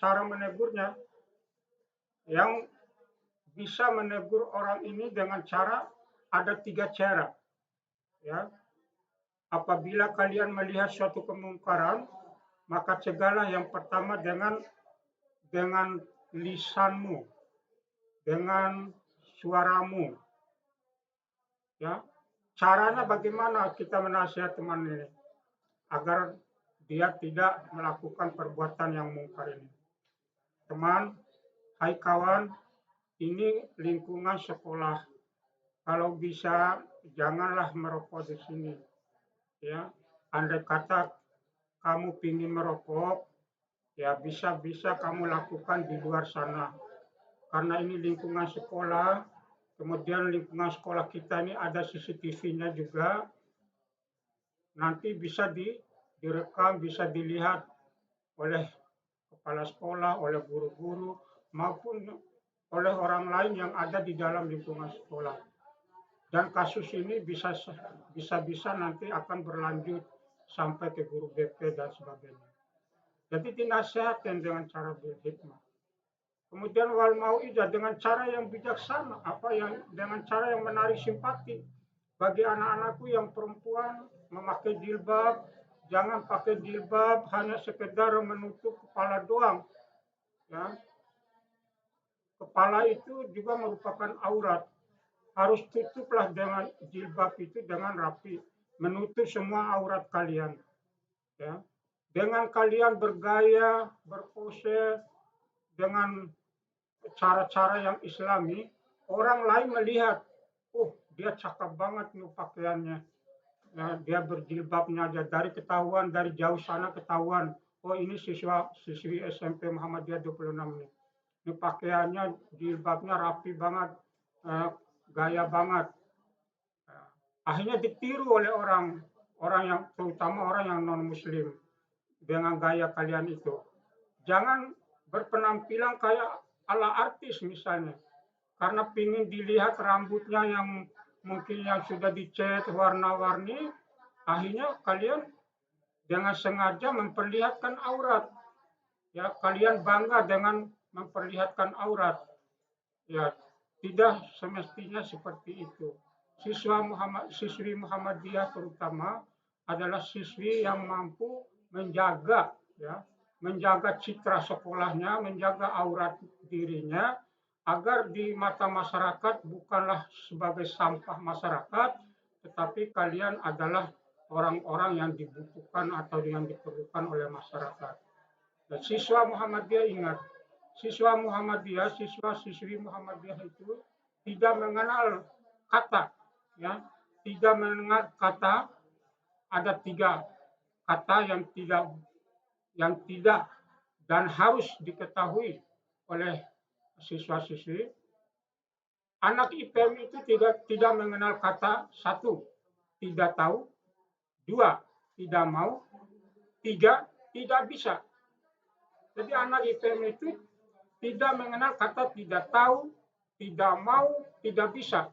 cara menegurnya, yang bisa menegur orang ini dengan cara ada 3 cara. Ya, apabila kalian melihat suatu kemungkaran, maka cegahlah yang pertama dengan lisanmu, dengan suaramu. Ya, caranya bagaimana kita menasihat teman ini agar dia tidak melakukan perbuatan yang mungkar ini. Teman, hai kawan, ini lingkungan sekolah. Kalau bisa janganlah merokok di sini. Ya, andai kata kamu ingin merokok, ya bisa kamu lakukan di luar sana. Karena ini lingkungan sekolah, kemudian lingkungan sekolah kita ini ada CCTV-nya juga. Nanti bisa direkam, bisa dilihat oleh kepala sekolah, oleh guru-guru, maupun oleh orang lain yang ada di dalam lingkungan sekolah. Dan kasus ini bisa nanti akan berlanjut sampai ke guru BP dan sebagainya. Jadi dinasihatkan dengan cara berhikmah. Kemudian wal mau'izah dengan cara yang bijaksana, dengan cara yang menarik simpati. Bagi anak-anakku yang perempuan memakai jilbab, jangan pakai jilbab hanya sekedar menutup kepala doang. Ya. Kepala itu juga merupakan aurat. Harus tutuplah dengan jilbab itu dengan rapi, menutup semua aurat kalian. Ya. Dengan kalian bergaya, berpose dengan cara-cara yang islami, orang lain melihat, dia cakep banget nih pakaiannya. Ya, dia berjilbabnya aja dari jauh sana ketahuan. Oh, ini siswi SMP Muhammadiyah 26 nih. Ini pakaiannya, jilbabnya rapi banget, gaya banget. Akhirnya ditiru oleh orang yang terutama orang yang non muslim dengan gaya kalian itu. Jangan berpenampilan kayak ala artis misalnya, karena pingin dilihat rambutnya yang mungkin yang sudah dicat warna-warni, akhirnya kalian dengan sengaja memperlihatkan aurat. Ya, kalian bangga dengan memperlihatkan aurat. Ya, tidak semestinya seperti itu. Siswi Muhammadiyah terutama adalah siswi yang mampu menjaga citra sekolahnya, menjaga aurat dirinya, agar di mata masyarakat bukanlah sebagai sampah masyarakat, tetapi kalian adalah orang-orang yang dibutuhkan atau yang diperlukan oleh masyarakat. Dan siswa Muhammadiyah ingat, siswa-siswi Muhammadiyah itu tidak mengenal kata, ya, tidak mendengar kata. Ada 3 kata yang tidak dan harus diketahui oleh siswa-siswi. Anak IPM itu tidak mengenal kata 1, tidak tahu, 2, tidak mau, 3, tidak bisa. Jadi anak IPM itu tidak mengenal kata tidak tahu, tidak mau, tidak bisa.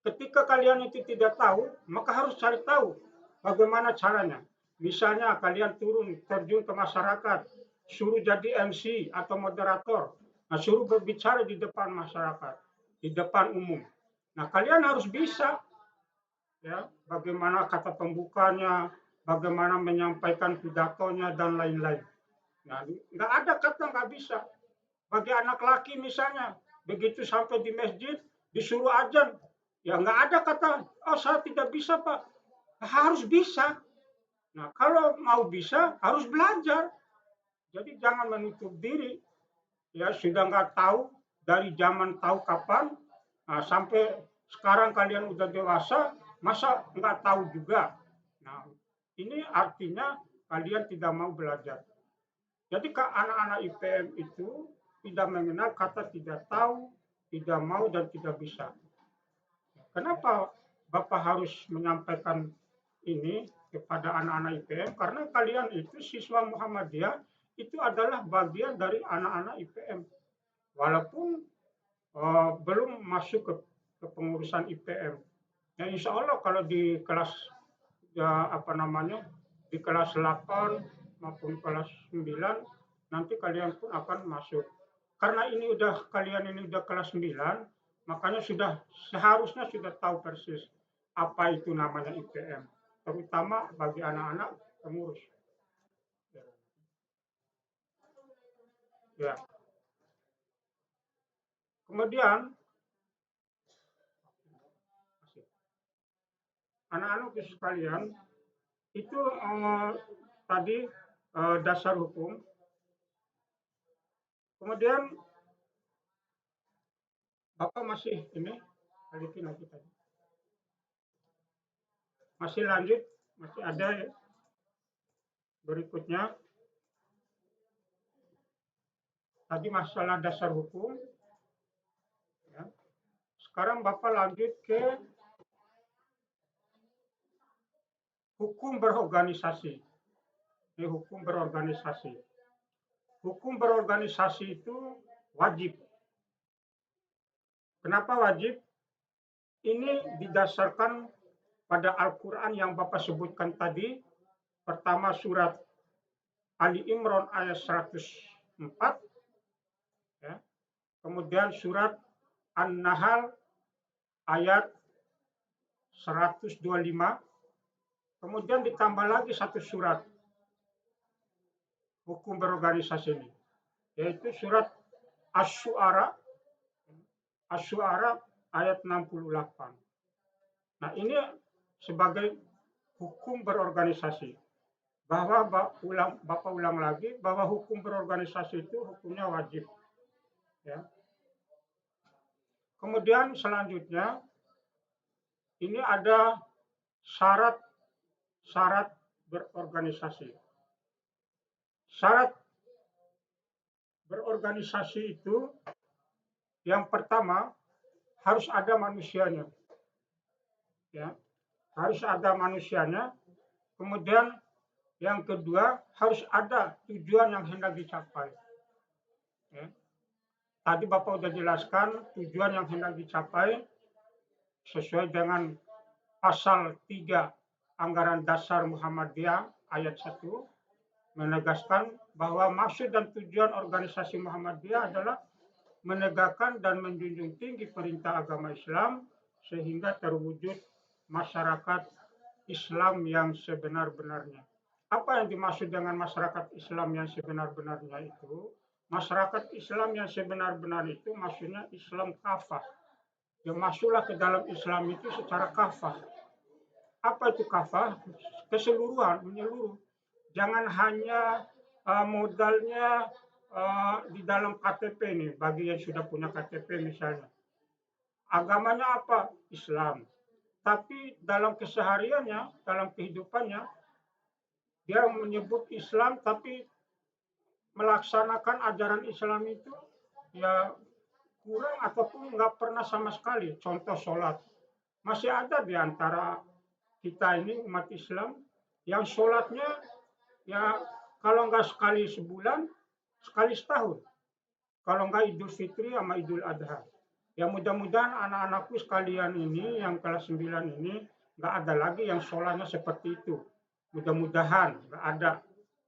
Ketika kalian itu tidak tahu, maka harus cari tahu bagaimana caranya. Misalnya kalian terjun ke masyarakat, suruh jadi MC atau moderator, suruh berbicara di depan masyarakat, di depan umum. Nah, kalian harus bisa, ya, bagaimana kata pembukanya, bagaimana menyampaikan pidatonya dan lain-lain. Nah, nggak ada kata nggak bisa. Bagi anak laki misalnya, begitu sampai di masjid disuruh azan, ya nggak ada kata, saya tidak bisa Pak. Harus bisa. Nah, kalau mau bisa harus belajar. Jadi jangan menutup diri. Ya, sudah nggak tahu dari zaman tahu kapan, sampai sekarang kalian udah dewasa, masa nggak tahu juga. Nah, ini artinya kalian tidak mau belajar. Jadi anak-anak IPM itu tidak mengenal kata tidak tahu, tidak mau, dan tidak bisa. Kenapa Bapak harus menyampaikan ini kepada anak-anak IPM? Karena kalian itu siswa Muhammadiyah itu adalah bagian dari anak-anak IPM. Walaupun belum masuk ke pengurusan IPM. Ya, insya Allah kalau di kelas di kelas 8 maupun kelas 9 nanti kalian pun akan masuk. Karena kalian ini udah kelas 9, makanya seharusnya sudah tahu persis apa itu namanya IPM, terutama bagi anak-anak pengurus. Ya. Kemudian anak-anak sekalian, itu tadi dasar hukum. Kemudian Bapak masih balikin lagi tadi. Masih lanjut, masih ada ya. Berikutnya, tadi masalah dasar hukum. Ya. Sekarang Bapak lanjut ke hukum berorganisasi. Ini hukum berorganisasi. Hukum berorganisasi itu wajib. Kenapa wajib? Ini didasarkan pada Al-Quran yang Bapak sebutkan tadi. Pertama surat Ali Imran ayat 104. Ya. Kemudian surat An-Nahl ayat 125. Kemudian ditambah lagi satu surat hukum berorganisasi ini, yaitu surat Asy-Syu'ara ayat 68. Nah, ini sebagai hukum berorganisasi. Bahwa Bapak ulang lagi bahwa hukum berorganisasi itu hukumnya wajib. Ya. Kemudian selanjutnya ini ada syarat berorganisasi. Syarat berorganisasi itu yang pertama harus ada manusianya. Ya. Harus ada manusianya. Kemudian yang kedua harus ada tujuan yang hendak dicapai. Ya. Tadi Bapak sudah jelaskan tujuan yang hendak dicapai sesuai dengan pasal 3 Anggaran Dasar Muhammadiyah ayat 1 menegaskan bahwa maksud dan tujuan organisasi Muhammadiyah adalah menegakkan dan menjunjung tinggi perintah agama Islam sehingga terwujud masyarakat Islam yang sebenar-benarnya. Apa yang dimaksud dengan masyarakat Islam yang sebenar-benarnya itu? Masyarakat Islam yang sebenar-benar itu maksudnya Islam kafah. Yang masuklah ke dalam Islam itu secara kafah. Apa itu kafah? Keseluruhan, menyeluruh. Jangan hanya modalnya di dalam KTP nih, bagi yang sudah punya KTP misalnya. Agamanya apa? Islam. Tapi dalam kesehariannya, dalam kehidupannya, dia menyebut Islam tapi melaksanakan ajaran Islam itu ya kurang ataupun nggak pernah sama sekali. Contoh sholat. Masih ada di antara kita ini umat Islam yang sholatnya ya kalau nggak sekali sebulan, sekali setahun. Kalau nggak Idul Fitri sama Idul Adha. Ya mudah-mudahan anak-anakku sekalian ini yang kelas 9 ini nggak ada lagi yang sholatnya seperti itu. Mudah-mudahan nggak ada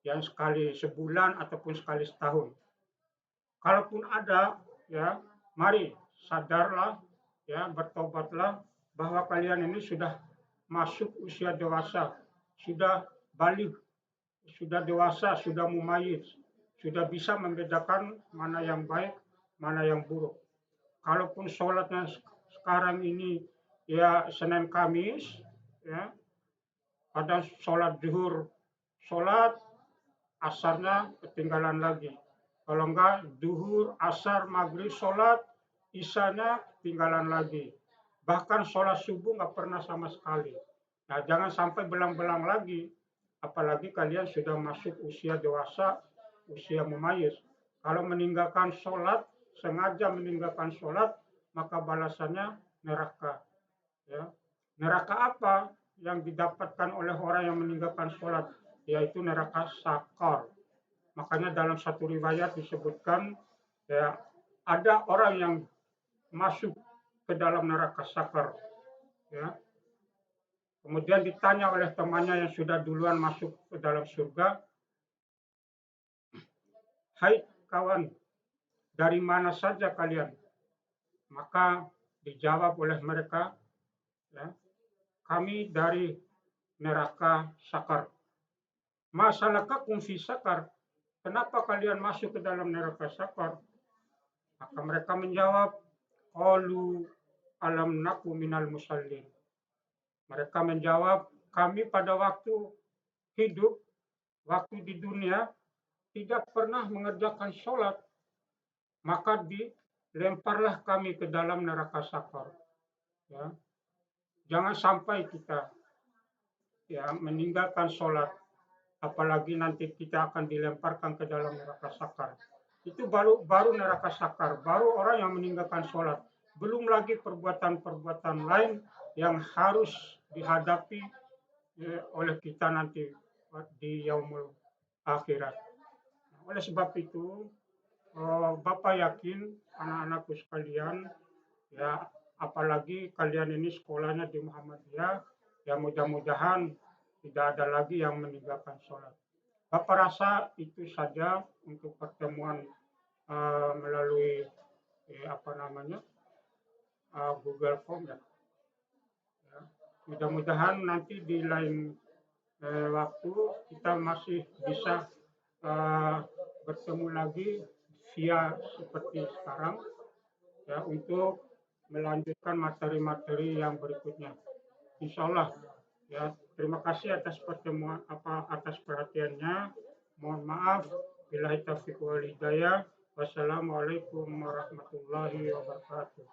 yang sekali sebulan ataupun sekali setahun. Kalaupun ada, ya mari sadarlah, ya bertobatlah bahwa kalian ini sudah masuk usia dewasa, sudah balik, sudah dewasa, sudah mumayyiz, sudah bisa membedakan mana yang baik, mana yang buruk. Kalaupun sholatnya sekarang ini ya Senin Kamis, ya kadang sholat zuhur, sholat asarnya ketinggalan lagi. Kalau enggak duhur, asar, maghrib, sholat, isanya ketinggalan lagi. Bahkan sholat subuh nggak pernah sama sekali. Nah, jangan sampai belang-belang lagi. Apalagi kalian sudah masuk usia dewasa, usia mumayyiz. Kalau meninggalkan sholat, sengaja meninggalkan sholat, maka balasannya neraka. Ya. Neraka apa yang didapatkan oleh orang yang meninggalkan sholat? Yaitu neraka sakor. Makanya dalam satu riwayat disebutkan ya ada orang yang masuk ke dalam neraka sakor. Ya. Kemudian ditanya oleh temannya yang sudah duluan masuk ke dalam surga, "Hai kawan, dari mana saja kalian?" Maka dijawab oleh mereka, ya, "Kami dari neraka Sakar." "Masalakakum fi Sakar?" "Kenapa kalian masuk ke dalam neraka Sakar?" Maka mereka menjawab, "Qalu alam naku minal musallin." Mereka menjawab, "Kami pada waktu hidup, waktu di dunia tidak pernah mengerjakan sholat, maka dilemparlah kami ke dalam neraka Sakar." Ya, jangan sampai kita ya meninggalkan sholat, apalagi nanti kita akan dilemparkan ke dalam neraka Sakar. Itu baru neraka Sakar, baru orang yang meninggalkan sholat. Belum lagi perbuatan-perbuatan lain yang harus dihadapi oleh kita nanti di yaumul akhirat. Oleh sebab itu, Bapak yakin anak-anakku sekalian, ya apalagi kalian ini sekolahnya di Muhammadiyah, ya mudah-mudahan tidak ada lagi yang meninggalkan sholat. Bapak rasa itu saja untuk pertemuan melalui apa namanya Google Form ya. Ya. Mudah-mudahan nanti di lain waktu kita masih bisa bertemu lagi via seperti sekarang ya untuk melanjutkan materi-materi yang berikutnya. Insya Allah ya. Terima kasih atas pertemuan atas perhatiannya. Mohon maaf. Billahi taufiq wal hidayah. Wassalamualaikum warahmatullahi wabarakatuh.